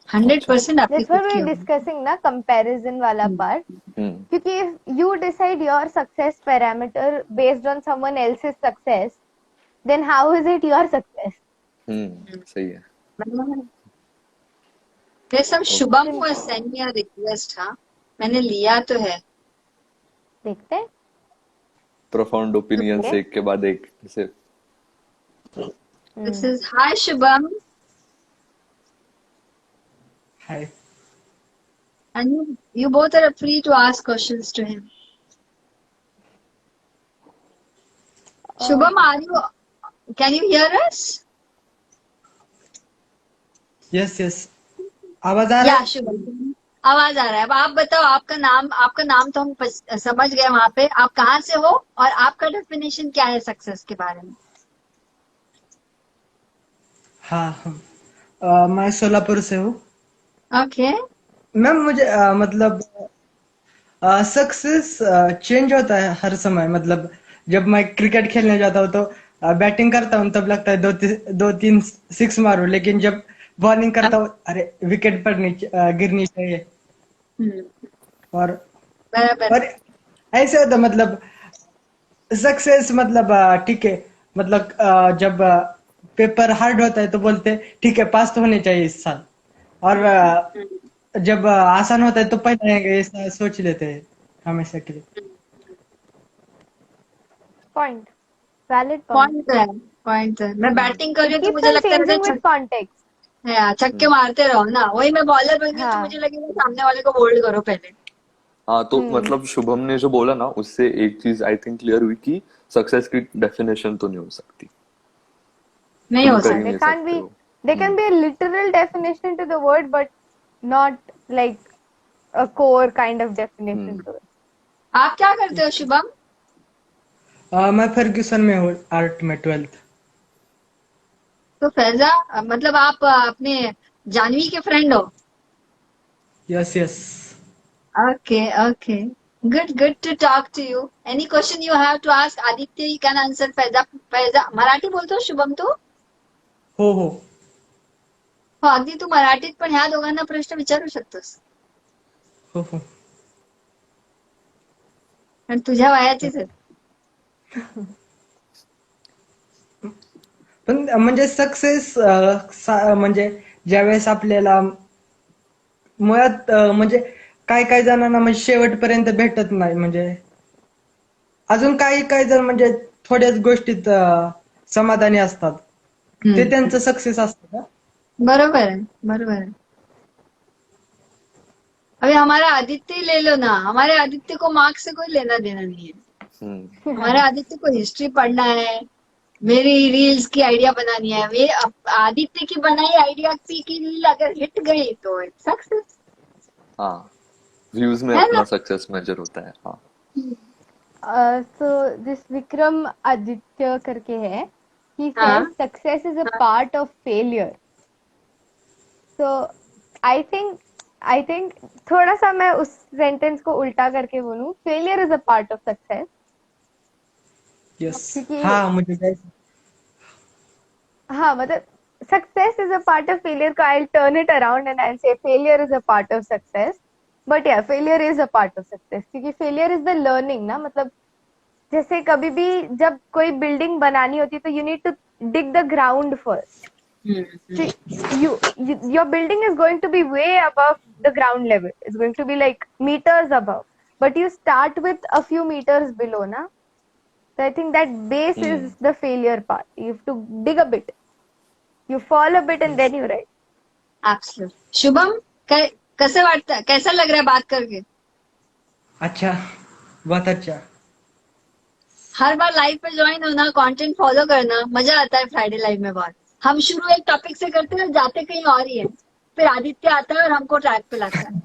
अच्छा। 100% आपकी That's what खुद की we're होनी discussing ना, comparison वाला चाहिए। part. हम्म। क्योंकि if you decide your success parameter based on someone else's success, then how is it your success? सही है। There's some okay. Shubham who has Simple. sent me a request, हाँ मैंने लिया तो है। देखते हैं. Profound opinions Okay. एक के बाद एक ऐसे। This is hi Shubham, Hi. and you both are free to ask questions to him. Shubham, can you hear us? Yes. आवाज आ रहा या है? शुभम, आवाज आ रहा है। अब आप बताओ, आपका नाम तो हम समझ गए वहां पे, आप कहाँ से हो और आपका डेफिनेशन क्या है सक्सेस के बारे में? हाँ, मैं सोलापुर से हूँ। ओके। मैम मुझे मतलब सक्सेस चेंज होता है हर समय। मतलब जब मैं क्रिकेट खेलने जाता हूँ तो बैटिंग करता हूँ तब लगता है दो तीन सिक्स मारूं, लेकिन जब बॉलिंग करता हूँ अरे विकेट पर गिरनी चाहिए। और बराबर। और ऐसे होता मतलब सक्सेस मतलब ठीक है। मतलब जब पेपर हार्ड होता है तो बोलते हैं ठीक है पास तो होने चाहिए इस साल। और जब आसान होता है तो पहले आएंगे ऐसा सोच लेते हैं हमेशा के लिए। Point. Valid point. पॉइंट है। मैं बैटिंग कर रही It हूँ तो keeps मुझे on लगता है changing with context. छक्के मारते रहो ना, वही मैं बॉलर बन गई तो हाँ. मुझे लगेगा सामने वाले को बोल्ड करो पहले। हाँ, तो मतलब शुभम ने जो बोला ना, उससे एक चीज आई थिंक क्लियर हुई कि सक्सेस की डेफिनेशन तो नहीं हो सकती, नहीं तुम हो कर ही सकता। नहीं There can't सकते be. हो। There can be a literal definition to the word, but not like a core kind of definition to it. आप क्या करते हो शुभम? मैं फर्ग्यूसन में हूँ आर्ट में 12th। तो फैजा, मतलब आप अपने जानवी के फ्रेंड हो? Yes. Okay. Good to talk to you. Any question you have to ask Aditya, you can answer. Faiza Marathi बोलतो शुभम तू? हो हो, अगदी तू मराठीत पण ह्या दोघांना प्रश्न विचारू शकतोस. हो आणि तुझ्या वयाचीच आहेत. पण म्हणजे सक्सेस म्हणजे ज्यावेळेस आपल्याला मुळात म्हणजे काय जणांना म्हणजे शेवटपर्यंत भेटत नाही। म्हणजे अजून काही जण म्हणजे थोड्याच गोष्टीत समाधानी असतात, ते त्यांचं सक्सेस असतं का? बरोबर है। अभी हमारा आदित्य ले लो ना, हमारे आदित्य को मार्क्स से कोई लेना देना नहीं है। हमारे आदित्य को हिस्ट्री पढ़ना है, मेरी रील्स की आइडिया बनानी है। वे आदित्य की बनाई आइडिया की रील अगर हिट गई तो सक्सेस हाँ, व्यूज में है अपना ना। सक्सेस मेजर होता है। हाँ। So this Vikram Aditya करके है, he हाँ, says success is a part of failure. So I think थोड़ा सा मैं उस सेंटेंस को उल्टा करके बोलूं, failure is a part of success. Yes. क्योंकि हाँ मुझे हाँ मतलब success is a part of failure को I'll turn it around and I'll say failure is a part of success. But yeah, failure is a part of success क्योंकि failure is the learning ना। मतलब जैसे कभी भी जब कोई building बनानी होती है तो you need to dig the ground first. So your building is going to be way above the ground level. It's going to be like meters above, but you start with a few meters below na. So I think that base is the failure part. You have to dig a bit, you fall a bit and then you rise. Absolute. Shubham, कैसे वाटतं, कैसा लग रहा है बात करके? अच्छा, बहुत अच्छा। हर बार लाइव पे ज्वाइन होना, कंटेंट फॉलो करना, मजा आता है फ्राइडे लाइव में बहुत। हम शुरू एक टॉपिक से करते हैं और जाते कहीं और ही है, फिर आदित्य आता है और हमको ट्रैक पे लाता है।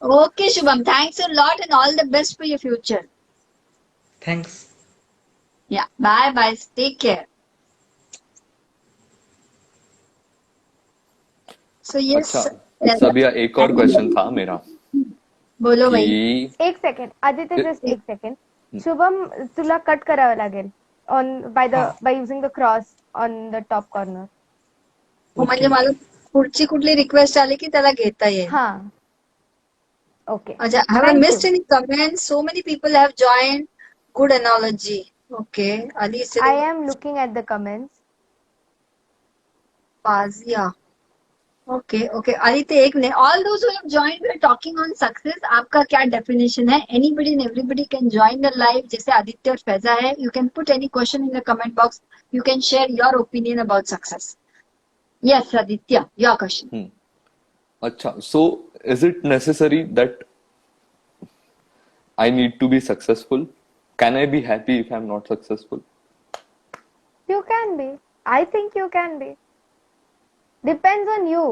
Okay Shubham, thanks a lot and all the best for your future. Thanks. Yeah bye, take care. So yes, अच्छा सबिया, एक और क्वेश्चन था मेरा बोलो भाई. कि एक सेकंड आदित्य, जस्ट एक सेकंड. शुभम, तुला कट करावं लागेल on by using the cross on the top corner. म्हणजे मला पुढची कुठली रिक्वेस्ट आली की त्याला घेता येईल. हा, ओके. अच्छा, have I Thank missed you. any comments? So many people have joined. Good analogy. Okay. Ali I am looking at the comments. Fazia. Okay, okay. Aditya, एक ने all those who have joined, we are talking on success. आपका क्या definition है? Anybody and everybody can join the live. जैसे आदित्य और फैजा है. You can put any question in the comment box. You can share your opinion about success. Yes, Aditya, your question. अच्छा, so is it necessary that I need to be successful? Can I be happy if I'm not successful? You can be. I think you can be. Depends on you.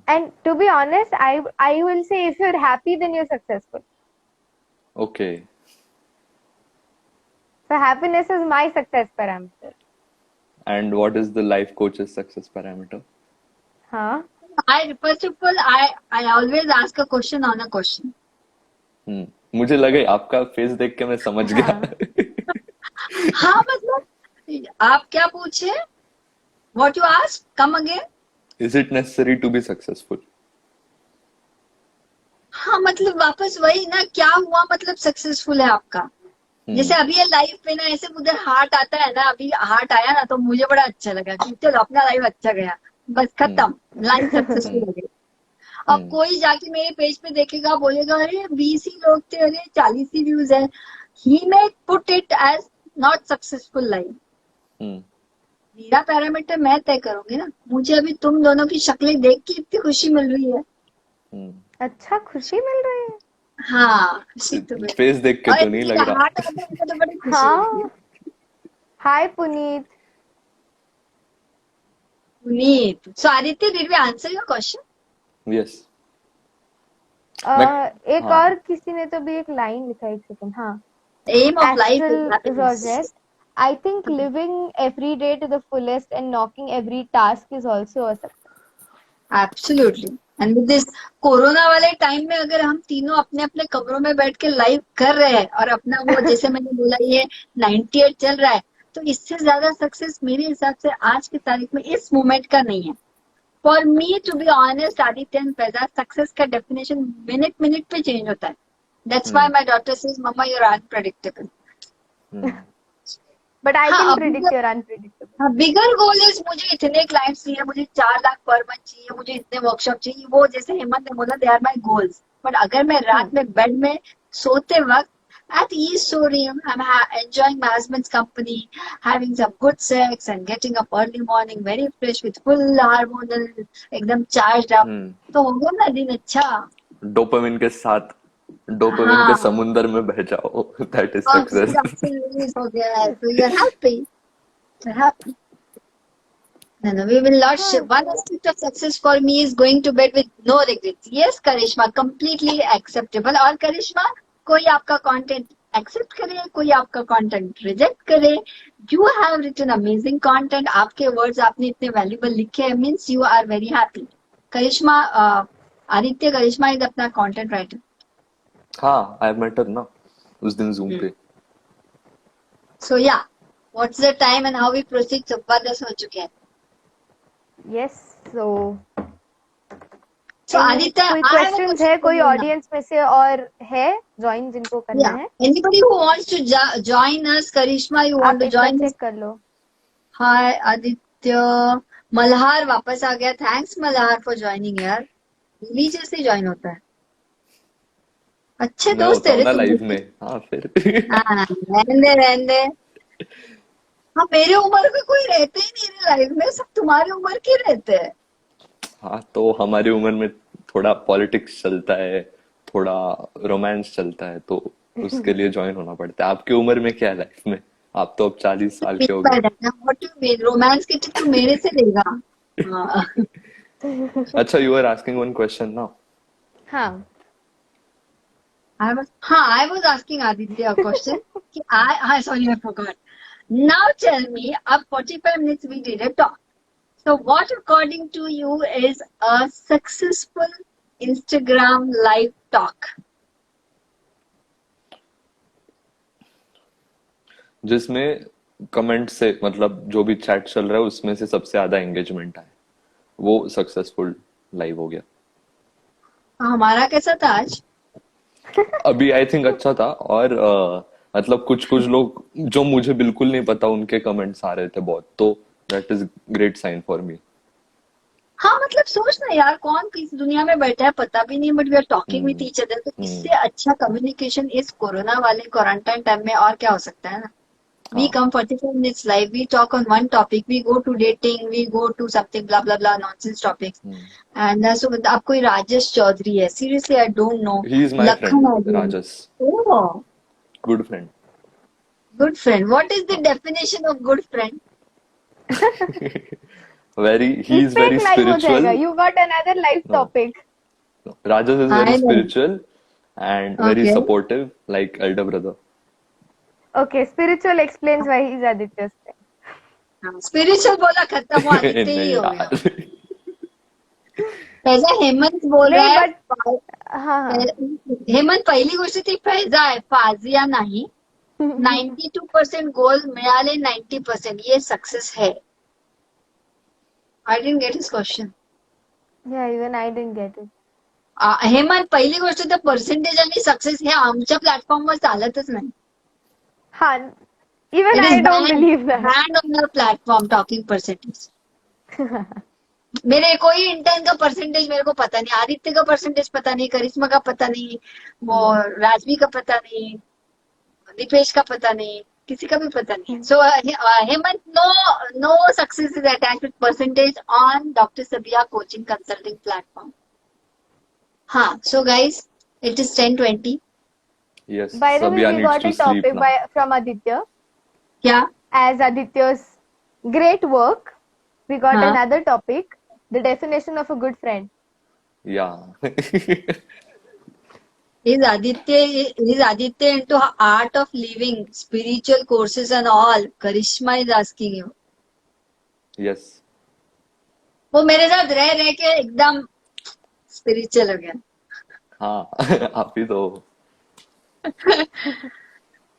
And to be honest, I will say if you're happy, then you're successful. Okay. So happiness is my success parameter. And what is the life coach's success parameter? Huh? First of all, I always ask a question on a question. मुझे लगे आपका face देख के मैं समझ गया. हाँ, मतलब आप क्या पूछे? What you ask? Come again. Is it necessary to be successful? हाँ, मतलब वापस वही ना, क्या हुआ मतलब सक्सेसफुल है आपका. जैसे अभी ये लाइफ पे ना ऐसे उधर हार्ट आता है ना, अभी हार्ट आया ना तो मुझे बड़ा अच्छा लगा कि चलो अपना लाइफ अच्छा गया, बस खत्म, लाइफ सक्सेसफुल हो गई. अब कोई जाके मेरे पेज पे देखेगा, बोलेगा अरे 20 ही लोग थे, अरे 40 ही व्यूज है. He may put it as not successful life. मेरा पैरामीटर मैं तय करूंगी ना. मुझे अभी तुम दोनों की शक्लें देख के इतनी खुशी मिल रही है. अच्छा, खुशी मिल रही है. हाँ, खुशी तो मिल. फेस देख के तो नहीं लग रहा. हार्ट आता है तो बड़ी खुशी होती है. हाँ. Hi Puneet. Puneet. So Aditya, did we answer your question? Yes. एक हाँ. और किसी ने तो भी एक लाइन लिखा है, एक सेकंड. हाँ. Aim of life is Astral happiness. Rosette. I think living every day to the fullest and knocking every task is also a success. Absolutely. And with this corona वाले टाइम में अगर हम तीनों अपने अपने कमरों में बैठ के लाइव कर रहे हैं और अपना वो जैसे मैंने बोला ये 98 चल रहा है, तो इससे ज्यादा सक्सेस मेरे हिसाब से आज की तारीख में इस मोमेंट का नहीं है. For me to be honest Aditya and Faiza, success का डेफिनेशन मिनट मिनट पे चेंज होता है. That's why my daughter says mama you are unpredictable. But I हाँ, can अब predict you're unpredictable. हाँ, बिगर गोल इज मुझे इतने क्लाइंट्स चाहिए, मुझे 4 लाख पर मंथ चाहिए, मुझे इतने वर्कशॉप चाहिए. वो जैसे हेमंत ने बोला they are my goals. But अगर मैं रात में बेड में सोते वक्त at ease storeroom, I'm enjoying my husband's company, having some good sex and getting up early morning very fresh with full hormonal एकदम charged up, तो हो गया ना दिन अच्छा. डोपामिन के साथ डोपामिन के समुंदर में बह जाओ. That is success. हो गया है, so you're happy. You're happy. No, we will not. One aspect of success for me is going to bed with no regrets. Yes, Karishma, completely acceptable. और करिश्मा, कोई आपका कंटेंट एक्सेप्ट करे, कोई आपका content reject करे, you have written amazing content. आपके words आपने इतने वैल्यूबल लिखे हैं, means you are very happy. Karishma, Aditya, Karishma is अपना कंटेंट राइटर. हाँ, आई मेट हर ना उस दिन जूम पे. So yeah, what's the time and how we proceed? 10 हो चुके हैं. Yes, so आदित्य, कोई क्वेश्चंस है कोई ऑडियंस में से और है ज्वाइन जिनको करना है? Anybody who wants to join us? Karishma, you want to join? Check कर लो. हाय आदित्य. मल्हार वापस आ गया. थैंक्स मल्हार फॉर ज्वाइनिंग यार. दिल्ली जैसे ज्वाइन होता है. अच्छे दोस्त तेरे लाइव में. हाँ फिर रहने. हाँ, मेरे उम्र के कोई रहते ही नहीं लाइव में, सब तुम्हारी उम्र के रहते हैं. हाँ, तो हमारी उम्र में थोड़ा पॉलिटिक्स चलता है, थोड़ा रोमांस चलता है, तो उसके लिए ज्वाइन होना पड़ता है. आपकी उम्र में क्या है लाइफ में? आप तो अब 40 साल के हो गए. रोमांस के टिप तो मेरे से लेगा. अच्छा, you are asking one question now. हाँ, I was asking Aditya a question. Sorry, I forgot. Now tell me, अब 45 minutes we did a talk. So what according to you is a successful Instagram live talk? जिसमें comment से मतलब जो भी chat चल रहा है उसमें से सबसे ज्यादा एंगेजमेंट आए, वो सक्सेसफुल लाइव हो गया। हमारा कैसा था आज? अभी आई थिंक अच्छा था। और मतलब कुछ कुछ लोग जो मुझे बिल्कुल नहीं पता उनके कमेंट्स आ रहे थे बहुत, तो that is great sign for me. हाँ मतलब सोच ना यार, कौन किस दुनिया में बैठा है पता भी नहीं, but we are talking with each other. तो इससे अच्छा कम्युनिकेशन इस कोरोना वाले क्वारंटाइन टाइम में और क्या हो सकता है ना। We हाँ come 45 minutes live. We talk on one topic. We go to dating. We go to something blah blah blah nonsense topics. And so अब कोई राजेश चौधरी है. Seriously, I don't know. He is my Lakhan friend I don't know. Rajas, Oh, good friend. good friend. What is the definition of good friend? Very he is is पे very एक live हो जाएगा. Spiritual. You got another live No. topic. Rajas is very I know. spiritual and very Okay. supportive, like elder brother. Okay, spiritual explains why he's Aditya's friend. Spiritual बोला खत्म, वो आदित्य ही नहीं हो गया. यार। फैजा हेमंत बोल रहा नहीं है. but हाँ हाँ. हेमंत पहिली गोष्ट ती फैजा आहे, फाजिया नाही. 92% गोल मिळाले, 90% ये सक्सेस है. I didn't get his question. Yeah, even I didn't get it. Hemant पहिली गोष्ट तर पर्सेंटेज आणि सक्सेस हे आमच्या प्लॅटफॉर्मवर चालतच नाही. हाँ, even It I is don't believe that. banned on your platform talking percentage. मेरे कोई इंटर्न का परसेंटेज मेरे को पता नहीं, आदित्य का परसेंटेज पता नहीं, करिश्मा का पता नहीं, वो राजवी का पता नहीं, दीपेश का पता नहीं, किसी का भी पता नहीं. So Hemant, no success is attached with percentage on doctor Sabiya coaching consulting platform. हाँ, so guys, it is 10:20. Yes, By the way, Sabya we needs got to a sleep topic now. from Aditya. क्या? As Aditya's great work, we got हाँ. another topic, the definition of a good friend. Yeah. Is Aditya into art of living, spiritual courses and all? Karishma is asking you. Yes. वो मेरे साथ रह रह के एकदम spiritual हो गया. हाँ आप ही तो।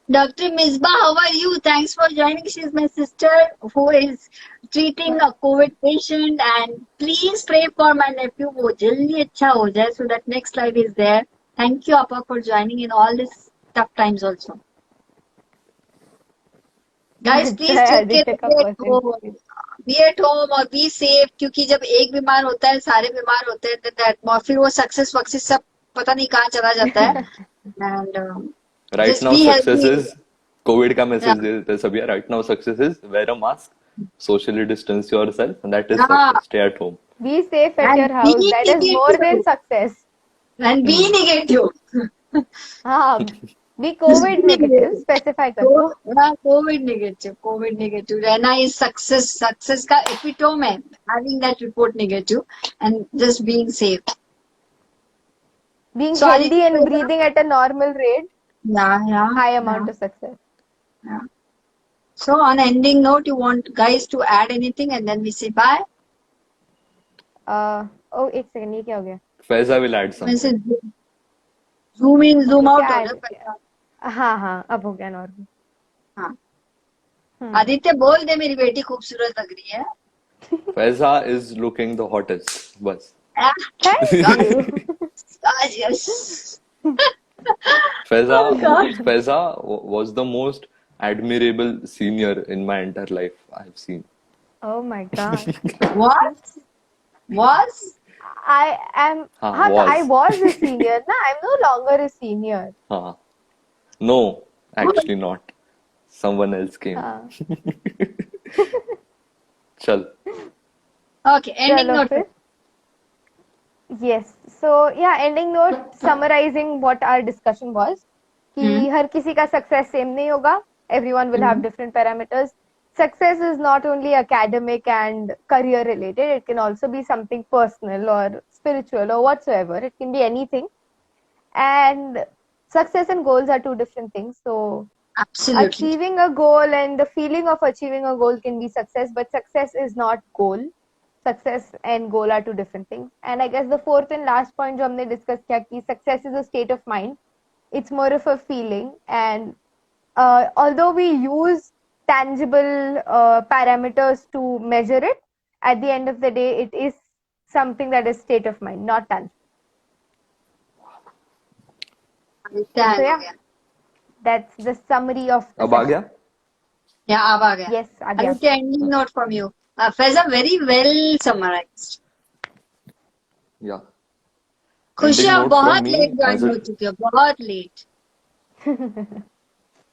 Dr. Misbah, how are you? Thanks for joining. She is my sister who is treating a COVID patient, and please pray for my nephew. वो जल्दी अच्छा हो जाए, so that next slide is there. Thank you, Appa, for joining in all these tough times also. Guys, please take Aditya care, का be at home. percentage. Be at home और be safe, क्योंकि जब एक बीमार होता है सारे बीमार होते हैं, that फिर वो सक्सेस वक्सेस सब पता नहीं कहाँ चला जाता है. And Right just now be success healthy. is Covid का मैसेज Yeah. दे देते हैं सभी। Right now success is wear a mask, socially distance yourself, and that is Yeah. success. Stay at home. Be safe at And your house. be That is more than negative. success. And be negative. हाँ, be COVID negative. Specify कर दो. Covid negative रहना is success का epitome है. Having that report negative and just being safe. Being So, healthy Aditya, and breathing at a normal rate, yeah. high amount of success. Yeah. So on ending note, you want guys to add anything and then we say bye. Oh, एक second, ये क्या हो गया? Faiza will add वैसे something. zoom in zoom out क्या हो add ना. हाँ हाँ, अब हो गया normal. हाँ. आदित्य बोल दे मेरी बेटी खूबसूरत लग रही है. Faiza is looking the hottest. बस। Thank you. Yes. Faiza, Oh, God. Faiza was the most admirable senior in my entire life I have seen. Oh my God. What? Was? I am. हाँ, हाँ, was. I was a senior. ना, I'm no longer a senior. हाँ. No, actually not. Someone else came. हाँ. चल। Okay, ending चलो note. फिर. Yes. So yeah, ending note, summarizing what our discussion was. कि हर किसी का success same नहीं होगा. Everyone will have different parameters. Success is not only academic and career related. It can also be something personal or spiritual or whatsoever. It can be anything. And success and goals are two different things. So Absolutely. achieving a goal and the feeling of achieving a goal can be success, but success is not goal. success and goal are two different things. And I guess the fourth and last point जो हमने discuss किया कि success is a state of mind. It's more of a feeling, and although we use tangible parameters to measure it, at the end of the day, it is something that is state of mind, not tangible. Aditya, So yeah, that's the summary of the अब आ session. गया? yeah, अब आ गया. Yes, आ गया. Aditya, ending note from you. Faiza, very well summarized. Yeah. खुशी Ending आप note from बहुत me late join as a हो चुके हो, बहुत लेट.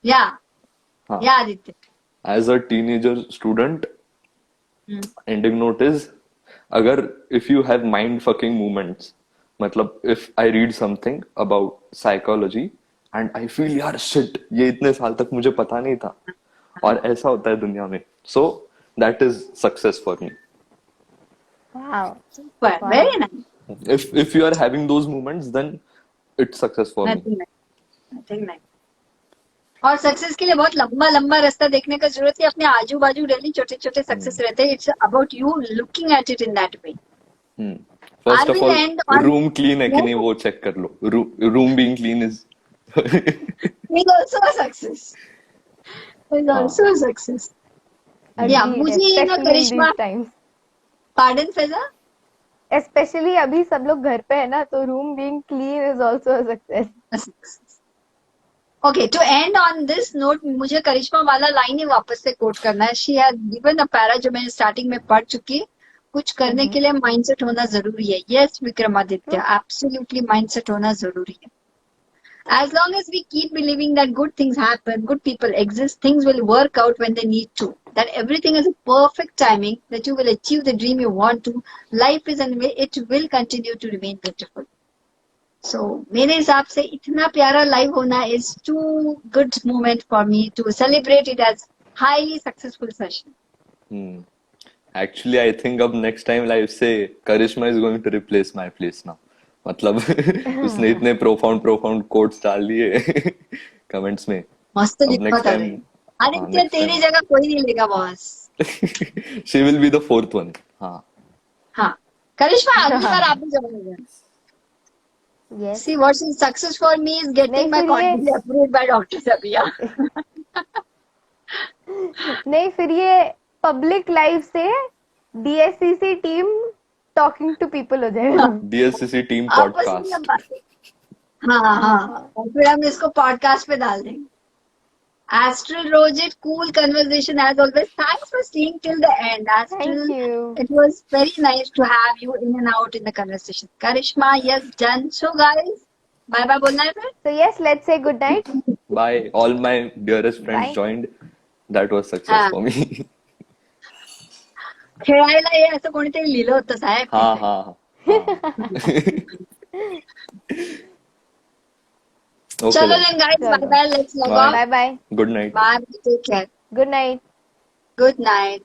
या हाँ, या Aditya. as a teenager student, ending note is अगर if you have mind fucking moments, मतलब if I read something about psychology and I feel यार shit ये इतने साल तक मुझे पता नहीं था और ऐसा होता है दुनिया में, so that is success for me. Wow. Super, Wow. very nice. If you are having those moments, then it's success for me. Nothing nice. Nothing nice. और सक्सेस के लिए बहुत लंबा लंबा रास्ता देखने का जरूरत है. अपने आजू बाजू डेली छोटे छोटे सक्सेस रहते हैं. It's about you looking at it in that way. First I of will all, end on- room clean है कि नहीं वो check कर लो. Room being clean is is also a success. Is also a success. Yeah, Agreed, मुझे ये ना especially in Karishma. these times. Pardon, Faiza? Especially अभी सब लोग घर पे है ना, तो room being clean is also a success. Okay, to end on this note, मुझे करिश्मा वाला लाइन ही वापस से कोट करना है. She has given a para जो मैंने स्टार्टिंग में पढ़ चुकी है. कुछ करने के लिए माइंडसेट होना जरूरी है. Yes, विक्रमादित्य, absolutely माइंडसेट होना जरूरी है. As long as we keep believing that good things happen, good people exist, things will work out when they need to. That everything is a perfect timing, that you will achieve the dream you want to. Life is and it will continue to remain beautiful. So, मेरे हिसाब से इतना प्यारा live होना is too good moment for me to celebrate it as highly successful session. Actually, I think अब next time live से करिश्मा is going to replace my place now. मतलब उसने इतने profound quotes डाल दिए comments में. मस्त अब लिखा next था. time, आदित्य next तेरी time. जगह कोई नहीं लेगा boss. she will be the fourth one. हाँ. हाँ, करिश्मा अगली बार आप भी जाओगे. Yes. See, what's success for me is getting नहीं, my फिर ये- content approved by Dr. Sabia. नहीं, फिर ये पब्लिक लाइव से DSCC team talking to people हो जाएगा. DSCC team आपस में podcast. हम बातें. हाँ हाँ, और फिर हम इसको पॉडकास्ट पे डाल देंगे. Astral Rojit, cool conversation as always. Thanks for staying till the end. Astral, Thank you. it was very nice to have you in and out in the conversation. Karishma, yes, done. So guys, bye bye बोलना है फिर. So yes, let's say good night. Bye. All my dearest friends Bye. joined. That was success हाँ. for me. खेळायला हे असं कोणीतरी लिहिलं होतं साहेब. हाँ हाँ हाँ. Okay चलो then. then guys, चलो. bye bye. Let's log Bye. off. Bye bye. Good night. Bye. Take care. Good night. Good night.